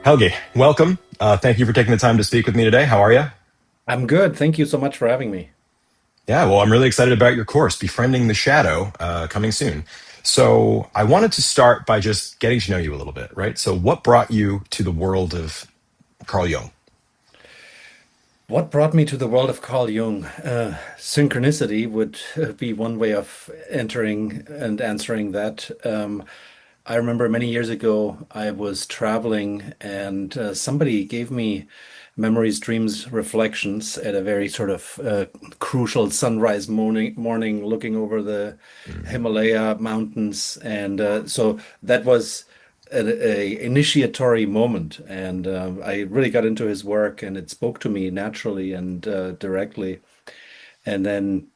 Helge, welcome. Thank you for taking the time to speak with me today. How are you? I'm good. Thank you so much for having me. Yeah, well, I'm really excited about your course, Befriending the Shadow, coming soon. So, I wanted to start by just getting to know you a little bit, right? So, what brought you to the world of Carl Jung? What brought me to the world of Carl Jung? Synchronicity would be one way of entering and answering that. I remember many years ago, I was traveling and somebody gave me memories, dreams, reflections at a very sort of crucial sunrise morning, looking over the Mm, Himalaya mountains. And so that was a initiatory moment. And I really got into his work and it spoke to me naturally and directly. And then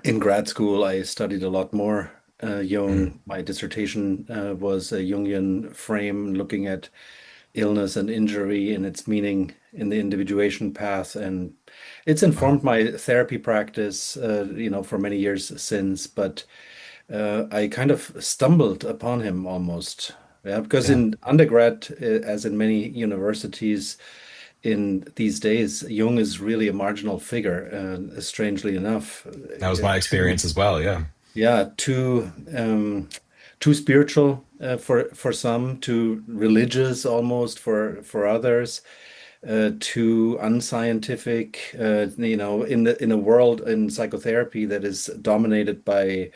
in grad school, I studied a lot more mm, Jung. My dissertation was a Jungian frame looking at illness and injury and its meaning in the individuation path. And it's wow. informed my therapy practice, for many years since. But I kind of stumbled upon him almost. Yeah, because Yeah, in undergrad, as in many universities in these days, Jung is really a marginal figure, strangely enough. that was my Too, experience as well. Yeah. yeah, too spiritual for some, too religious almost for others, too unscientific. In a world in psychotherapy that is dominated by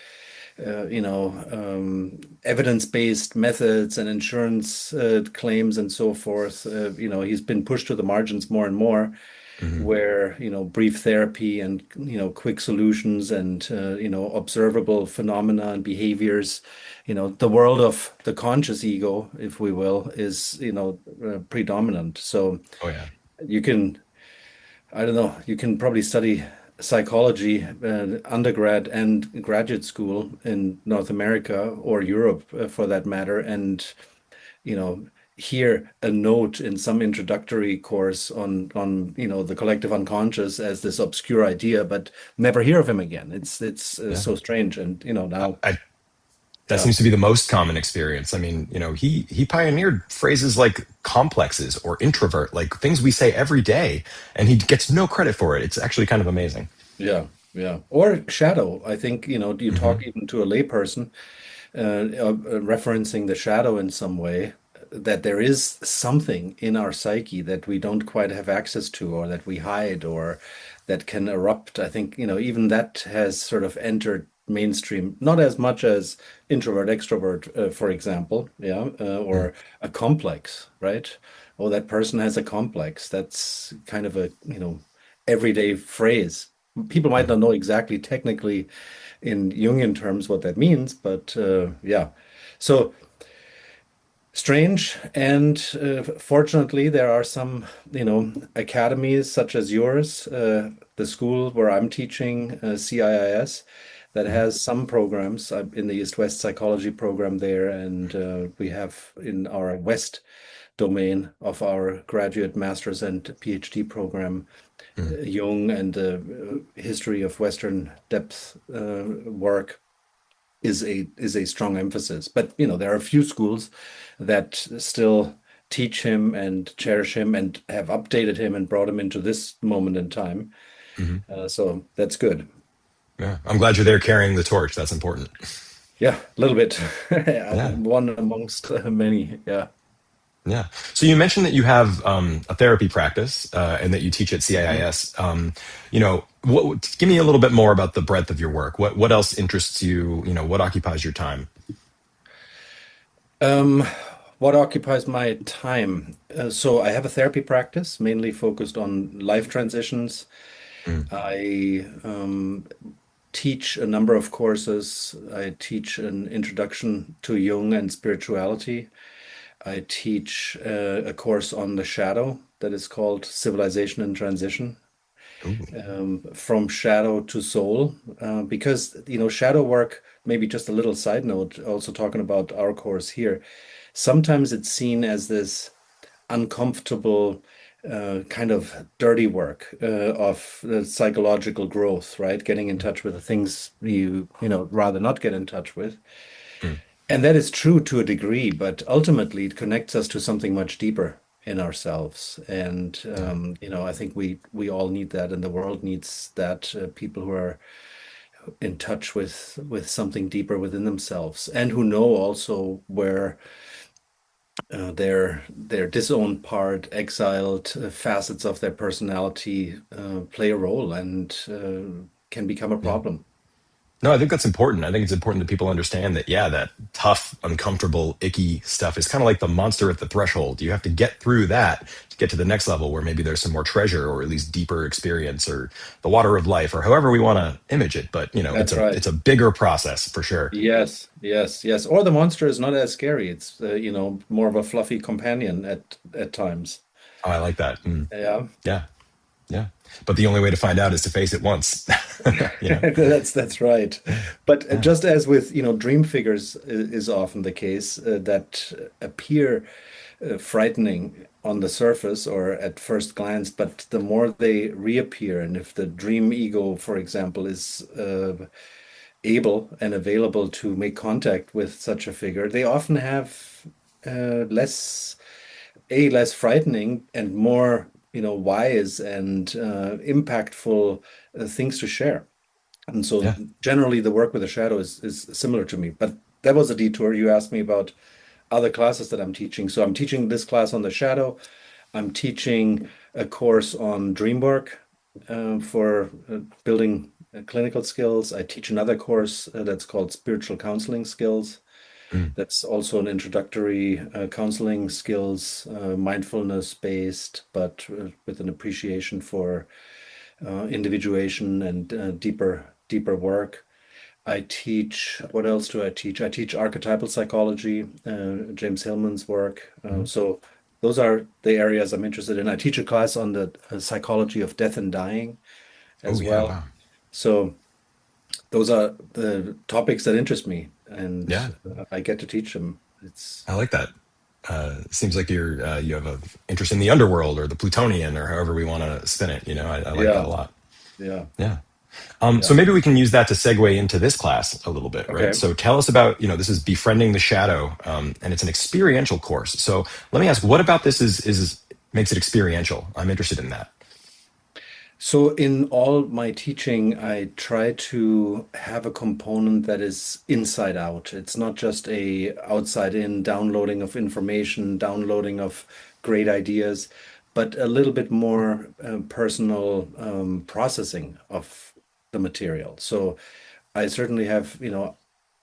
evidence-based methods and insurance claims and so forth. He's been pushed to the margins more and more, Hmm. where, brief therapy and, quick solutions and, observable phenomena and behaviors, the world of the conscious ego, if we will, is, predominant. So Oh, yeah. you can I don't know. You can probably study psychology, undergrad and graduate school in North America or Europe, for that matter, and you know, hear a note in some introductory course on the collective unconscious as this obscure idea, but never hear of him again. It's Yeah. so strange, and now, I, that yeah, seems to be the most common experience. I mean, he pioneered phrases like complexes or introvert, like things we say every day, and he gets no credit for it. It's actually kind of amazing. yeah, yeah. Or shadow. I think you talk Hmm. even to a layperson referencing the shadow in some way, that there is something in our psyche that we don't quite have access to, or that we hide, or that can erupt. I think, even that has sort of entered mainstream, not as much as introvert, extrovert, for example, yeah, or a complex, right? Oh, that person has a complex. That's kind of a, everyday phrase. People might not know exactly technically in Jungian terms what that means, but yeah. So strange, and fortunately, there are some, academies such as yours, the school where I'm teaching, CIIS, that has some programs. I'm in the East-West psychology program there, and we have in our West domain of our graduate, master's, and PhD program, Jung and the history of Western depth work is a strong emphasis. But there are a few schools that still teach him and cherish him and have updated him and brought him into this moment in time. Hmm. So that's good. Yeah, I'm glad you're there carrying the torch. That's important. Yeah, a little bit. Yeah, One amongst many. Yeah. yeah. So you mentioned that you have a therapy practice and that you teach at Mhm. CIIS. Give me a little bit more about the breadth of your work. What else interests you? What occupies your time? Um, what occupies my time? So I have a therapy practice mainly focused on life transitions. Mm, I teach a number of courses. I teach an introduction to Jung and spirituality. I teach a course on the shadow that is called Civilization and Transition, ooh, from shadow to soul. Because, shadow work, maybe just a little side note, also talking about our course here, sometimes it's seen as this uncomfortable, kind of dirty work of psychological growth, right? Getting in touch with the things you rather not get in touch with. mm, And that is true to a degree, but ultimately it connects us to something much deeper. in ourselves. And Yeah. I think we all need that, and the world needs that. People who are in touch with something deeper within themselves, and who know also where their disowned part, exiled facets of their personality play a role and can become a Yeah. problem. No, I think that's important. I think it's important that people understand that, yeah, that tough, uncomfortable, icky stuff is kind of like the monster at the threshold. You have to get through that to get to the next level where maybe there's some more treasure or at least deeper experience or the water of life or however we want to image it. But, That's right. it's a bigger process for sure. Yes, yes, yes. Or the monster is not as scary. It's more of a fluffy companion at times. Oh, I like that. Mm, Yeah. yeah. Yeah. But the only way to find out is to face it once, you know? That's right. But Yeah. just as with, dream figures is often the case that appear frightening on the surface or at first glance, but the more they reappear, and if the dream ego, for example, is able and available to make contact with such a figure, they often have less frightening and more, wise and impactful things to share. And so Yeah. generally the work with the shadow is similar to me. But that was a detour. You asked me about other classes that I'm teaching. So I'm teaching this class on the shadow. I'm teaching a course on dream work for building clinical skills. I teach another course that's called spiritual counseling skills. Mm, That's also an introductory counseling skills, mindfulness based, but with an appreciation for individuation and deeper work. I teach, what else do I teach? I teach archetypal psychology, James Hillman's work. mhm. So those are the areas I'm interested in. I teach a class on the psychology of death and dying Oh, as yeah. well. Wow. So those are the topics that interest me, and Yeah. I get to teach them. It's I like that. Seems like you have a interest in the underworld or the Plutonian or however we want to spin it. I like that yeah, a lot. yeah, Yeah. So yeah. maybe we can use that to segue into this class a little bit, right? Okay. So tell us about, this is Befriending the Shadow, and it's an experiential course. So let me ask, what about this is makes it experiential? I'm interested in that. So in all my teaching, I try to have a component that is inside out. It's not just a outside in downloading of information, downloading of great ideas, but a little bit more personal processing of the material. So I certainly have,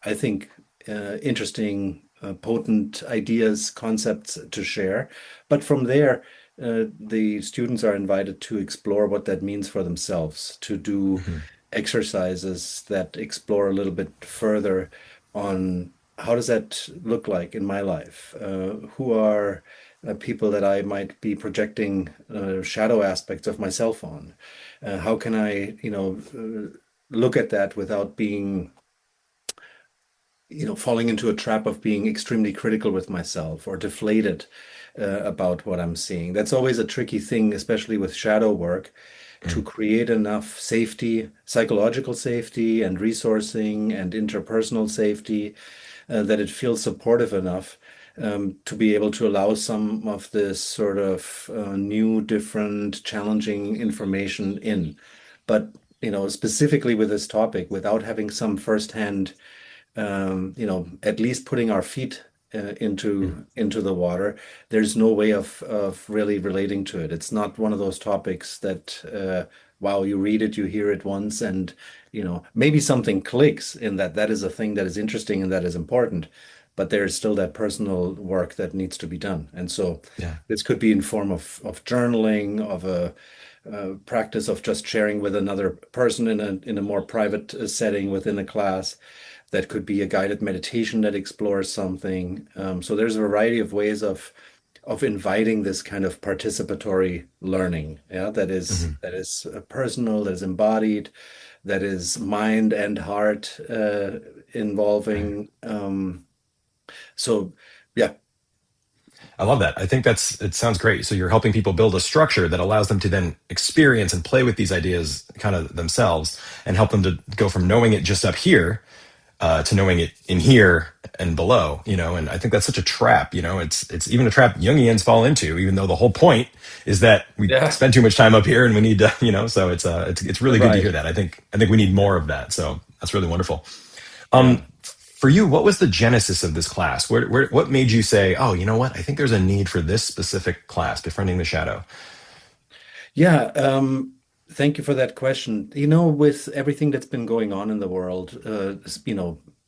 I think interesting, potent ideas, concepts to share. But from there, the students are invited to explore what that means for themselves, to do Hmm. exercises that explore a little bit further on how does that look like in my life? Who are people that I might be projecting shadow aspects of myself on? How can I, look at that without being falling into a trap of being extremely critical with myself or deflated about what I'm seeing. That's always a tricky thing, especially with shadow work, to Mm. create enough safety, psychological safety, and resourcing and interpersonal safety that it feels supportive enough to be able to allow some of this sort of new, different, challenging information in. But specifically with this topic, without having some firsthand at least putting our feet Mm. into the water, there's no way of really relating to it. It's not one of those topics that wow, you read it, you hear it once, and maybe something clicks in that is a thing that is interesting and that is important, but there's still that personal work that needs to be done. And so Yeah. this could be in form of journaling, of a practice of just sharing with another person in a more private setting within a class. That could be a guided meditation that explores something. So there's a variety of ways of inviting this kind of participatory learning. Yeah, that is Hmm. that is personal, that is embodied, that is mind and heart Right. involving. So yeah, I love that. I think it sounds great. So you're helping people build a structure that allows them to then experience and play with these ideas kind of themselves and help them to go from knowing it just up here to knowing it in here and below, and I think that's such a trap. It's even a trap Jungians fall into, even though the whole point is that we Yeah, spend too much time up here and we need to, so it's really good to hear right. that. I think we need more of that. So that's really wonderful. Yeah. For you, what was the genesis of this class? What made you say, oh, you know what? I think there's a need for this specific class, Befriending the Shadow. Yeah, thank you for that question. With everything that's been going on in the world,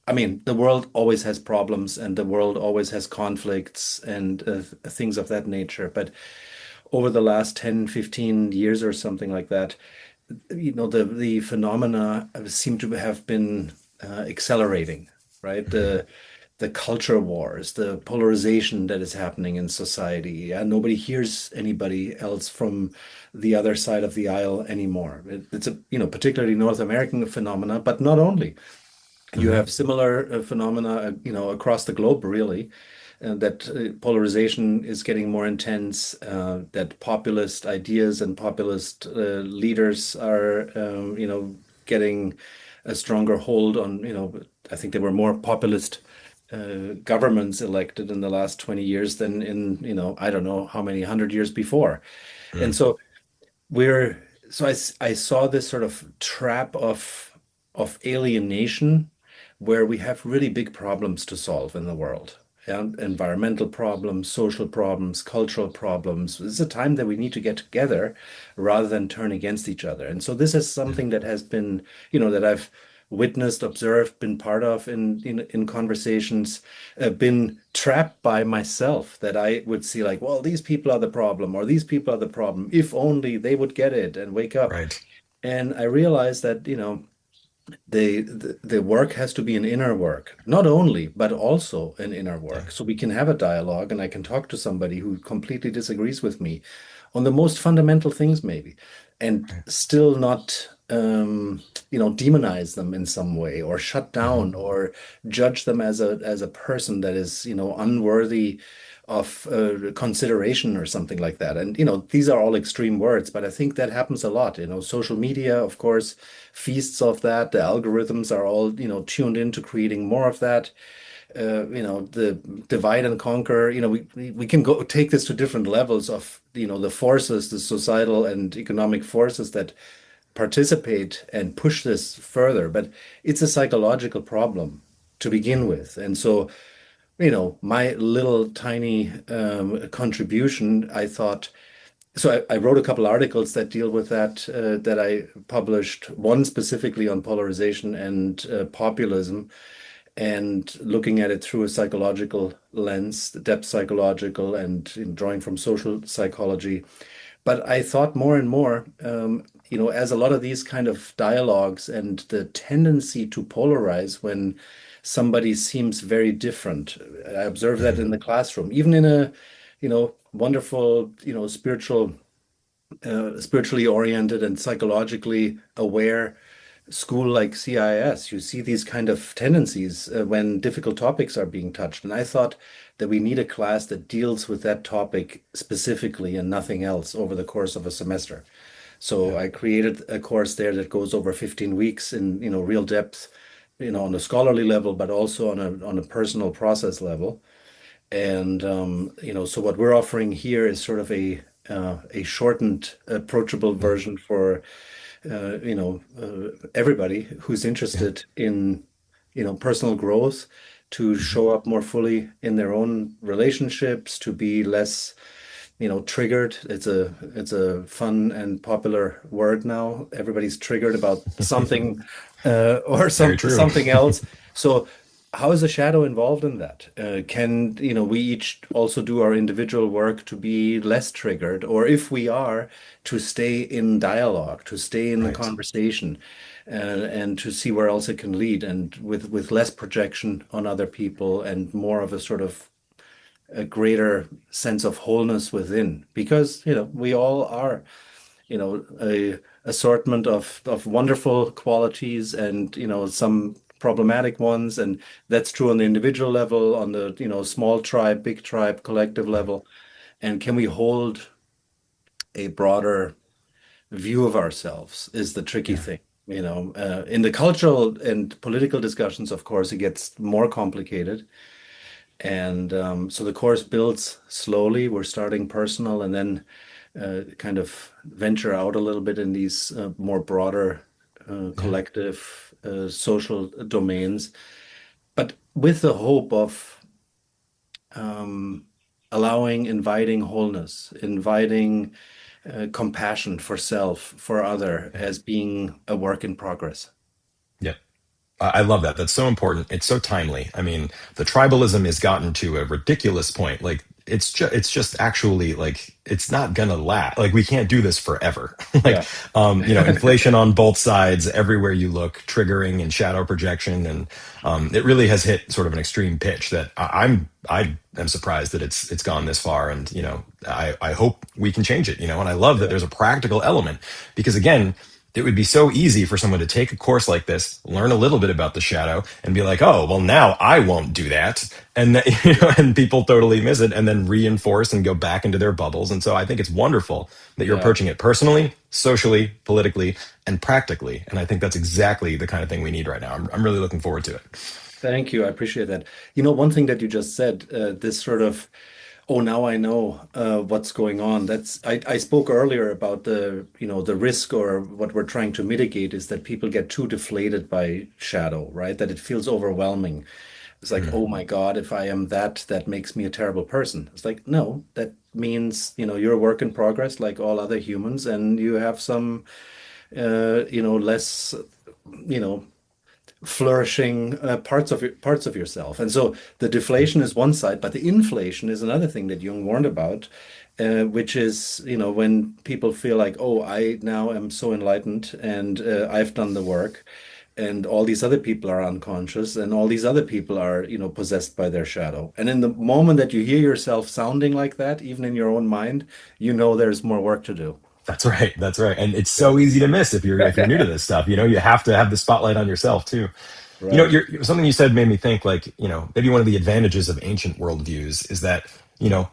I mean, the world always has problems and the world always has conflicts and things of that nature. But over the last 10, 15 years or something like that, the phenomena seem to have been accelerating, right? Mhm. The culture wars, the polarization that is happening in society. Nobody hears anybody else from the other side of the aisle anymore. It's a particularly North American phenomena, but not only. You Mhm. have similar phenomena, across the globe, really, that polarization is getting more intense, that populist ideas and populist leaders are, getting a stronger hold on, I think there were more populist governments elected in the last 20 years than in, I don't know how many hundred years before. And Mm. so we're I saw this sort of trap of alienation where we have really big problems to solve in the world. And environmental problems, social problems, cultural problems. This is a time that we need to get together rather than turn against each other. And so this is Yeah. something that has been, that I've witnessed, observed, been part of in conversations, been trapped by myself that I would see like, well, these people are the problem, or these people are the problem. If only they would get it and wake up. Right. And I realized that, the work has to be an inner work, not only, but also an inner Yeah. work. So we can have a dialogue and I can talk to somebody who completely disagrees with me on the most fundamental things, maybe, and Right. still not, demonize them in some way or shut Mhm. down or judge them as a person that is, unworthy of consideration or something like that. And these are all extreme words, but I think that happens a lot. Social media, of course, feasts of that. The algorithms are all, tuned into creating more of that. The divide and conquer. We can go take this to different levels of, the forces, the societal and economic forces that participate and push this further. But it's a psychological problem to begin Mhm. with. And so, my little tiny contribution, I thought. So I wrote a couple articles that deal with that I published, one specifically on polarization and populism, and looking at it through a psychological lens, the depth psychological, and drawing from social psychology. But I thought more and more, as a lot of these kind of dialogues and the tendency to polarize when somebody seems very different. I observe that Mhm. in the classroom, even in a, wonderful, spiritually oriented and psychologically aware school like CIS. You see these kind of tendencies when difficult topics are being touched. And I thought that we need a class that deals with that topic specifically and nothing else over the course of a semester. So Yeah. I created a course there that goes over 15 weeks in, real depth, on a scholarly level, but also on a personal process level. And so what we're offering here is sort of a shortened, approachable Mhm. version for everybody who's Yeah. interested in, personal growth, to Mhm. show up more fully in their own relationships, to be less, triggered. It's a fun and popular word now. Everybody's triggered about something, or Very true. something else. So how is the shadow involved in that? Can, we each also do our individual work to be less triggered, or if we are, to stay in dialogue, to stay in the Right. conversation, and to see where else it can lead, and with less projection on other people and more of a sort of a greater sense of wholeness within, because we all are, a assortment of wonderful qualities and some problematic ones, and that's true on the individual level, on the small tribe, big tribe, collective Mhm. level. And can we hold a broader view of ourselves is the tricky Yeah. thing. In the cultural and political discussions, of course, it gets more complicated. And so the course builds slowly. We're starting personal and then kind of venture out a little bit in these more broader Yeah. collective social domains, but with the hope of um, allowing, inviting wholeness, inviting compassion for self, for other, Yeah. as being a work in progress. Yeah. I love that. That's so important. It's so timely. I mean, the tribalism has gotten to a ridiculous point. Like it's just actually like it's not gonna last. Like we can't do this forever. Like Yeah. inflation on both sides everywhere you look, triggering and shadow projection, and it really has hit sort of an extreme pitch that I am surprised that it's gone this far. And I hope we can change it. And I love that Yeah. there's a practical element because again, it would be so easy for someone to take a course like this, learn a little bit about the shadow, and be like, "Oh, well, now I won't do that," and and people totally miss it, and then reinforce and go back into their bubbles. And so, I think it's wonderful that you're Yeah. approaching it personally, socially, politically, and practically. And I think that's exactly the kind of thing we need right now. I'm really looking forward to it. Thank you. I appreciate that. One thing that you just said, this sort of, oh, now I know what's going on. I spoke earlier about the risk or what we're trying to mitigate is that people get too deflated by shadow, right? That it feels overwhelming. It's like, Mm, oh my God, if I am that, that makes me a terrible person. It's like, no, that means, you're a work in progress like all other humans, and you have some, less, you know, flourishing parts of yourself. And so the deflation is one side, but the inflation is another thing that Jung warned about, which is, when people feel like, oh, I now am so enlightened and I've done the work. And all these other people are unconscious, and all these other people are, possessed by their shadow. And in the moment that you hear yourself sounding like that, even in your own mind, there's more work to do. that's right. That's right. And it's Yeah. so easy to miss if you're new to this stuff. You have to have the spotlight on yourself too. Right. Something you said made me think like, maybe one of the advantages of ancient worldviews is that,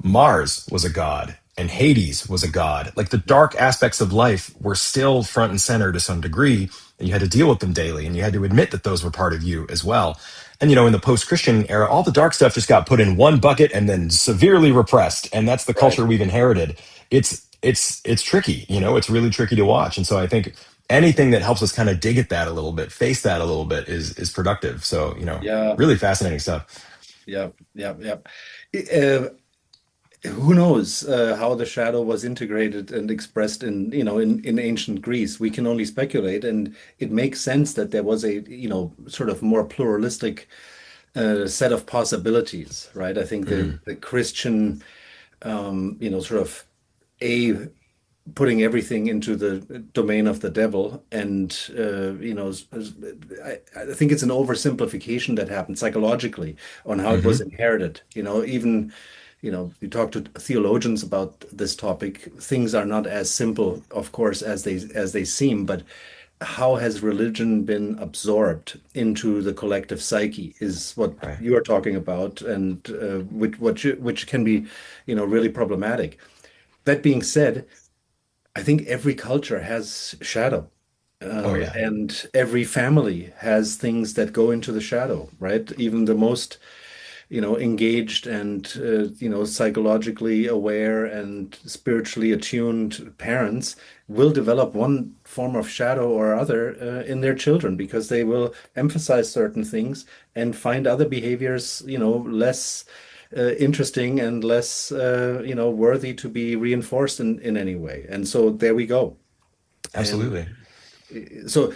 Mars was a god and Hades was a god. Like the dark aspects of life were still front and center to some degree, and you had to deal with them daily and you had to admit that those were part of you as well. And, in the post-Christian era, all the dark stuff just got put in one bucket and then severely repressed. And that's the Right. culture we've inherited. It's tricky, it's really tricky to watch. And so I think anything that helps us kind of dig at that a little bit, face that a little bit is productive. So, Yeah. really fascinating stuff. Yeah. Yeah. Yeah. Who knows how the shadow was integrated and expressed in ancient Greece? We can only speculate, and it makes sense that there was a sort of more pluralistic set of possibilities, right? I think the Mm, the Christian sort of a putting everything into the domain of the devil, and I think it's an oversimplification that happened psychologically on how it was hmm inherited. Even you talk to theologians about this topic, things are not as simple, of course, as they seem, but how has religion been absorbed into the collective psyche is what Right. you are talking about, and which can be really problematic. That being said, I think every culture has shadow, Oh, yeah. and every family has things that go into the shadow, right? Even the most, engaged and, psychologically aware and spiritually attuned parents will develop one form of shadow or other in their children because they will emphasize certain things and find other behaviors, less interesting and less, worthy to be reinforced in any way. And so there we go. And Absolutely. so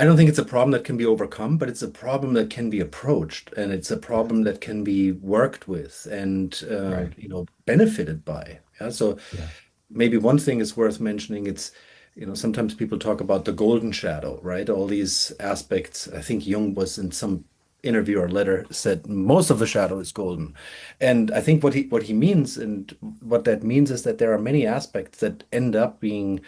I don't think it's a problem that can be overcome, but it's a problem that can be approached, and it's a problem that can be worked with and Right. benefited by. Yeah. So Yeah. maybe one thing is worth mentioning. It's sometimes people talk about the golden shadow, right? All these aspects. I think Jung was in some interview or letter said most of the shadow is golden, and I think what he means and what that means is that there are many aspects that end up being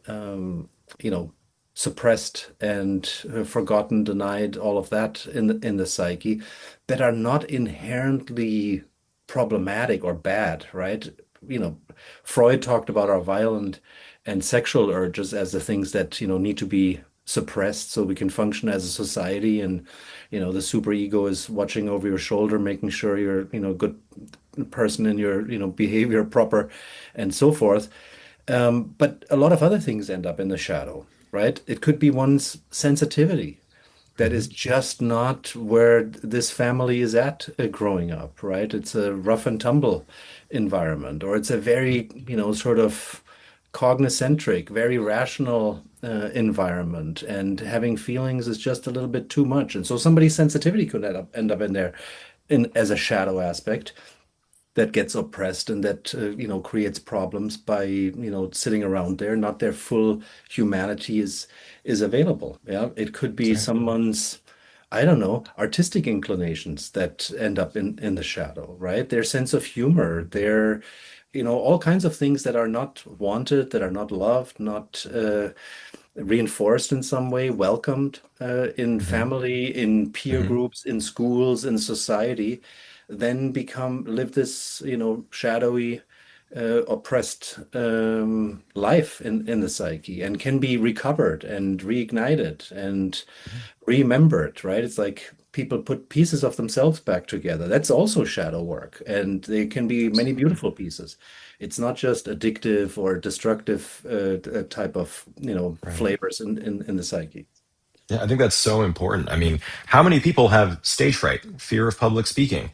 um, you know, suppressed and forgotten, denied, all of that in the psyche that are not inherently problematic or bad, right? You know, Freud talked about our violent and sexual urges as the things that, need to be suppressed so we can function as a society. And, the superego is watching over your shoulder, making sure you're, a good person in your, behavior proper and so forth. But a lot of other things end up in the shadow, right? It could be one's sensitivity that is Hmm. just not where this family is at growing up, right? It's a rough and tumble environment, or it's a very, sort of cognocentric, very rational environment, and having feelings is just a little bit too much. And so somebody's sensitivity could end up in there in as a shadow aspect that gets oppressed and that creates problems by sitting around there, not their full humanity is available. Yeah, it could be Right. someone's, I don't know, artistic inclinations that end up in the shadow, right? Their sense of humor, their all kinds of things that are not wanted, that are not loved, not reinforced in some way, welcomed in Hmm. family, in peer Hmm. groups, in schools, in society, then become live this, shadowy, oppressed life in the psyche, and can be recovered and reignited and remembered, right? It's like people put pieces of themselves back together. That's also shadow work, and they can be many Absolutely. beautiful pieces. It's not just addictive or destructive type of, Right. flavors in the psyche. Yeah, I think that's so important. I mean, how many people have stage fright, fear of public speaking,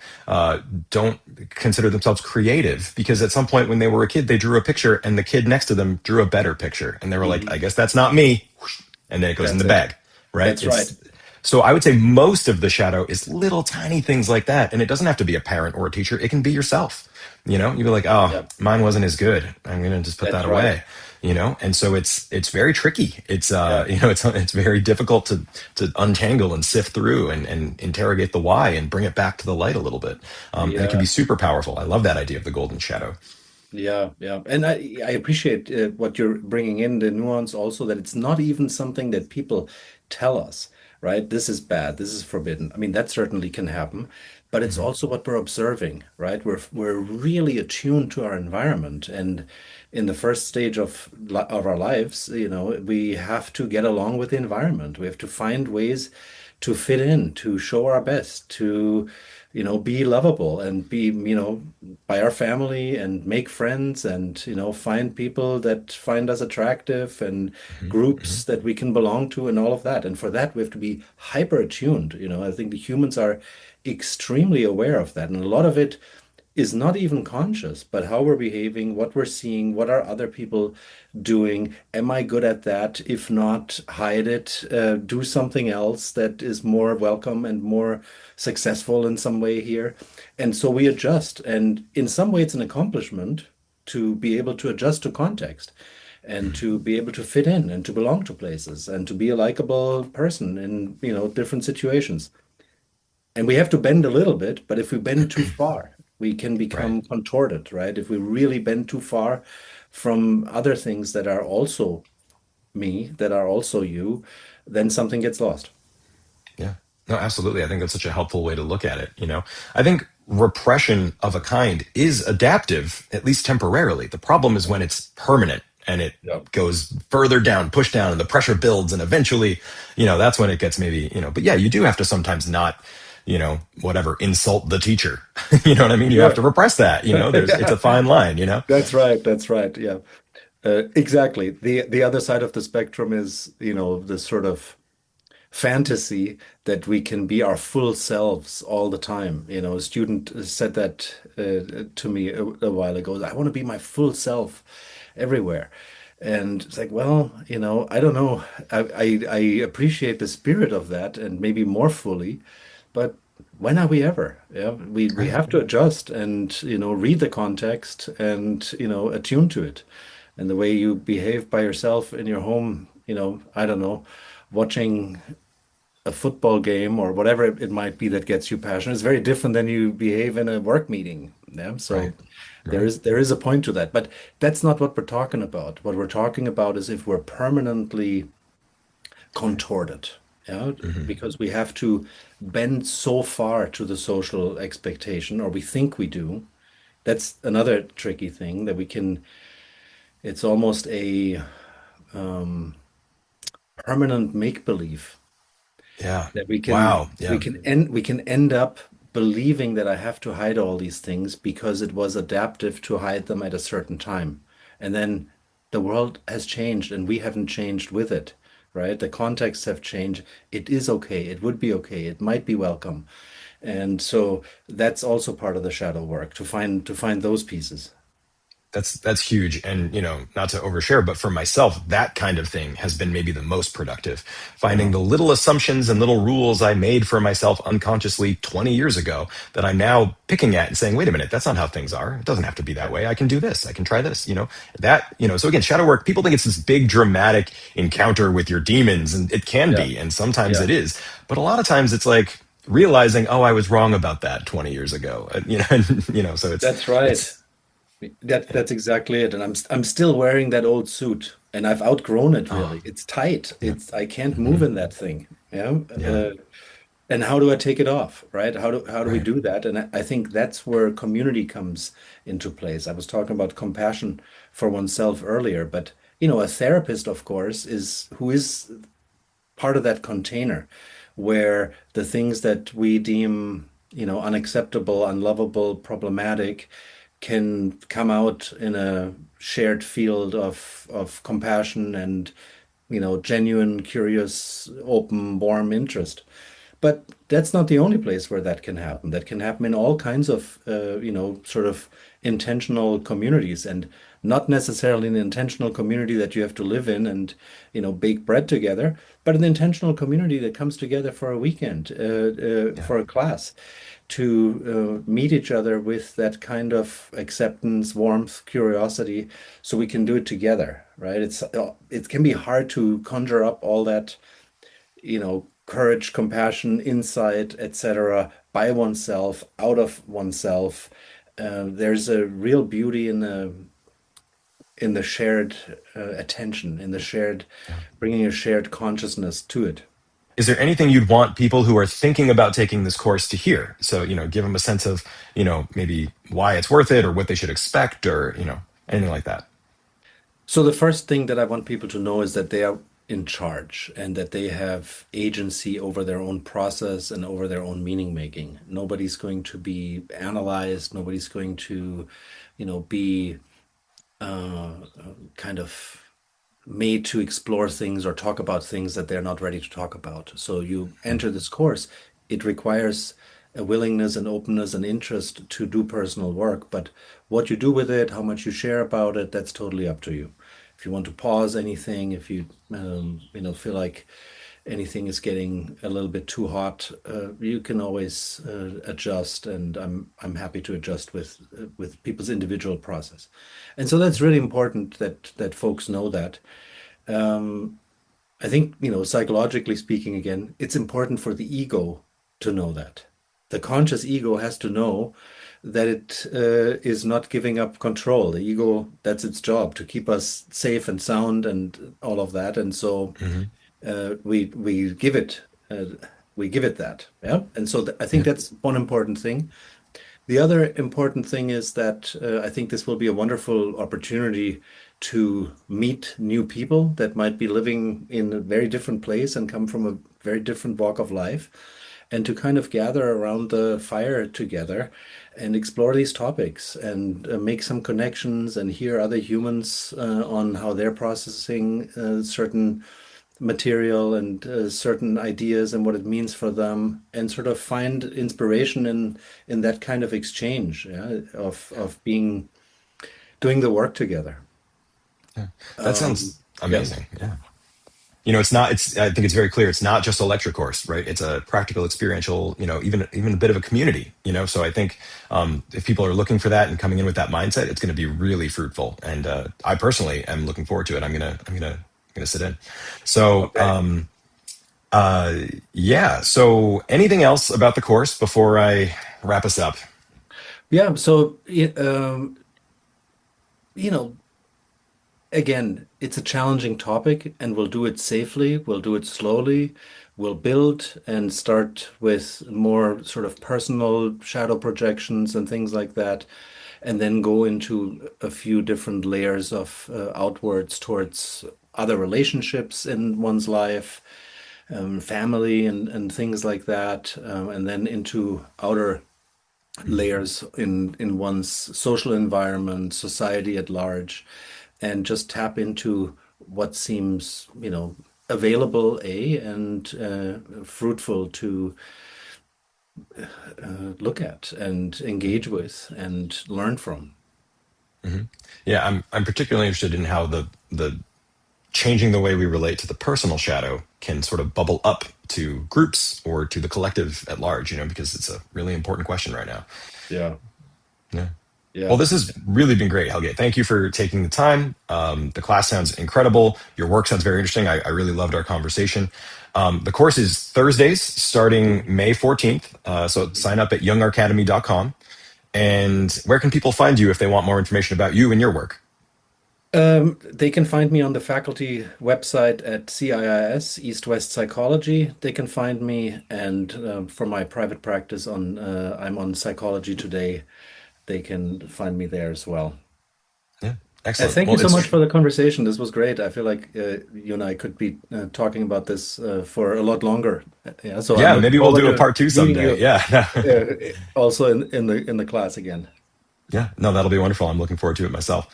don't consider themselves creative because at some point when they were a kid, they drew a picture and the kid next to them drew a better picture. And they were like, I Mhm. guess that's not me. And then it goes in That's the it. bag, right? That's right. It's so I would say most of the shadow is little tiny things like that. And it doesn't have to be a parent or a teacher. It can be yourself. You'd be like, oh, Yeah, mine wasn't as good. I'm going to just put that that's right. away. And so it's very tricky. It's Yeah, it's very difficult to untangle and sift through and interrogate the why and bring it back to the light a little bit. And it can yeah. be super powerful. I love that idea of the golden shadow. Yeah, yeah. And I appreciate what you're bringing in, the nuance also, that it's not even something that people tell us, right? This is bad, this is forbidden. I mean, that certainly can happen, but it's Hmm. also what we're observing, right? We're really attuned to our environment, and in the first stage of our lives, we have to get along with the environment. We have to find ways to fit in, to show our best, to be lovable and be, by our family, and make friends, and, find people that find us attractive, and Hmm. Hmm. groups that we can belong to, and all of that. And for that, we have to be hyper attuned. I think the humans are extremely aware of that. And a lot of it is not even conscious, but how we're behaving, what we're seeing, what are other people doing? Am I good at that? If not, hide it, do something else that is more welcome and more successful in some way here. And so we adjust. And in some way, it's an accomplishment to be able to adjust to context and to be able to fit in and to belong to places and to be a likable person in, different situations. And we have to bend a little bit, but if we bend too far, we can Right. become contorted, right? If we really bend too far from other things that are also me, that are also you, then something gets lost. Yeah. No, absolutely. I think that's such a helpful way to look at it. I think repression of a kind is adaptive, at least temporarily. The problem is when it's permanent and it Yeah. goes further down, pushed down, and the pressure builds, and eventually, that's when it gets maybe. But yeah, you do have to sometimes not, whatever, insult the teacher. You know what I mean? You have to Sure. repress that. It's a Yeah. fine line. That's right. That's right. Yeah. Exactly. The other side of the spectrum is, the sort of fantasy that we can be our full selves all the time. A student said that to me a while ago. I want to be my full self everywhere. And it's like, well, I don't know. I appreciate the spirit of that and maybe more fully, but when are we ever? Yeah, we Right. have to adjust and, read the context and, attune to it. And the way you behave by yourself in your home, I don't know, watching a football game or whatever it might be that gets you passionate is very different than you behave in a work meeting. Yeah. Right. So there Right. is there is a point to that. But that's not what we're talking about. What we're talking about is if we're permanently Right. contorted. Yeah, Hmm. because we have to bend so far to the social expectation, or we think we do. That's another tricky thing that we can It's almost a um, permanent make-believe Yeah. that Wow. Yeah. we can end up believing that I have to hide all these things because it was adaptive to hide them at a certain time. And then the world has changed and we haven't changed with it, right? The contexts have changed. It is okay. It would be okay. It might be welcome. And so that's also part of the shadow work to find those pieces. That's huge. And, not to overshare, but for myself, that kind of thing has been maybe the most productive. Finding Yeah. the little assumptions and little rules I made for myself unconsciously 20 years ago that I'm now picking at and saying, wait a minute, that's not how things are. It doesn't have to be that way. I can do this. I can try this, so again, shadow work, people think it's this big dramatic encounter with your demons, and it can Yeah. be, and sometimes Yeah. it is. But a lot of times it's like realizing, oh, I was wrong about that 20 years ago. So That's right. it's, That's exactly it. And I'm still wearing that old suit and I've outgrown it oh, really. It's tight. yeah. It's I can't move Hmm. in that thing. Yeah. Yeah. And how do I take it off, right? How do we Right. do that? And I think that's where community comes into place. I was talking about compassion for oneself earlier, but a therapist, of course, is who is part of that container where the things that we deem, unacceptable, unlovable, problematic can come out in a shared field of compassion and, genuine, curious, open, warm interest. But that's not the only place where that can happen. That can happen in all kinds of, sort of intentional communities, and not necessarily an intentional community that you have to live in and, bake bread together, but an intentional community that comes together for a weekend, Yeah. for a class, to meet each other with that kind of acceptance, warmth, curiosity, so we can do it together, right? It can be hard to conjure up all that courage, compassion, insight, etc., by oneself, out of oneself. There's a real beauty in the shared attention, in the shared Yeah. bringing a shared consciousness to it. Is there anything you'd want people who are thinking about taking this course to hear? So, give them a sense of, maybe why it's worth it or what they should expect or, anything like that. So the first thing that I want people to know is that they are in charge and that they have agency over their own process and over their own meaning making. Nobody's going to be analyzed. Nobody's going to, be kind of made to explore things or talk about things that they're not ready to talk about. So you enter this course, it requires a willingness and openness and interest to do personal work, but what you do with it, how much you share about it, that's totally up to you. If you want to pause anything, if you feel like anything is getting a little bit too hot, you can always adjust, and I'm happy to adjust with people's individual process. And so that's really important that folks know that. Um, I think, psychologically speaking, again, it's important for the ego to know that. The conscious ego has to know that it is not giving up control. The ego, that's its job, to keep us safe and sound and all of that. And so Hmm. we give it uh, that. Yeah. And so I think Yeah. that's one important thing. The other important thing is that I think this will be a wonderful opportunity to meet new people that might be living in a very different place and come from a very different walk of life, and to kind of gather around the fire together and explore these topics and make some connections and hear other humans on how they're processing certain material and certain ideas and what it means for them, and sort of find inspiration in that kind of exchange, yeah, of being doing the work together. Yeah. That Um, sounds yeah. amazing. Yeah. I think it's very clear. It's not just a lecture course, right? It's a practical, experiential, even a bit of a community, So I think if people are looking for that and coming in with that mindset, it's going to be really fruitful. And I personally am looking forward to it. I'm gonna sit in. So, Okay. yeah. So anything else about the course before I wrap us up? Yeah. So, you know, again, it's a challenging topic, and we'll do it safely. We'll do it slowly. We'll build and start with more sort of personal shadow projections and things like that. and then go into a few different layers of outwards towards other relationships in one's life, family and things like that, and then into outer layers in one's social environment, society at large, and just tap into what seems, available, and fruitful to look at and engage with and learn from. Hmm. Yeah, I'm particularly interested in how the changing the way we relate to the personal shadow can sort of bubble up to groups or to the collective at large, because it's a really important question right now. Yeah. Yeah. Well, Yeah. this has really been great, Helge. Thank you for taking the time. The class sounds incredible. Your work sounds very interesting. I really loved our conversation. The course is Thursdays starting Mhm. May 14th. So Mhm. sign up at youngacademy.com. And where can people find you if they want more information about you and your work? They can find me on the faculty website at CIIS, East West Psychology. They can find me, and for my private practice I'm on Psychology Today. They can find me there as well. Yeah, excellent. Thank you Well, so it's much for the conversation. This was great. I feel like you and I could be talking about this for a lot longer. Yeah, so I'm yeah, looking maybe we'll forward do a to part two meeting someday. you Yeah. also in the class again. Yeah, no, that'll be wonderful. I'm looking forward to it myself.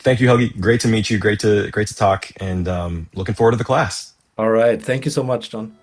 Thank you, Helgi. Great to meet you. Great to talk, and looking forward to the class. All right. Thank you so much, John.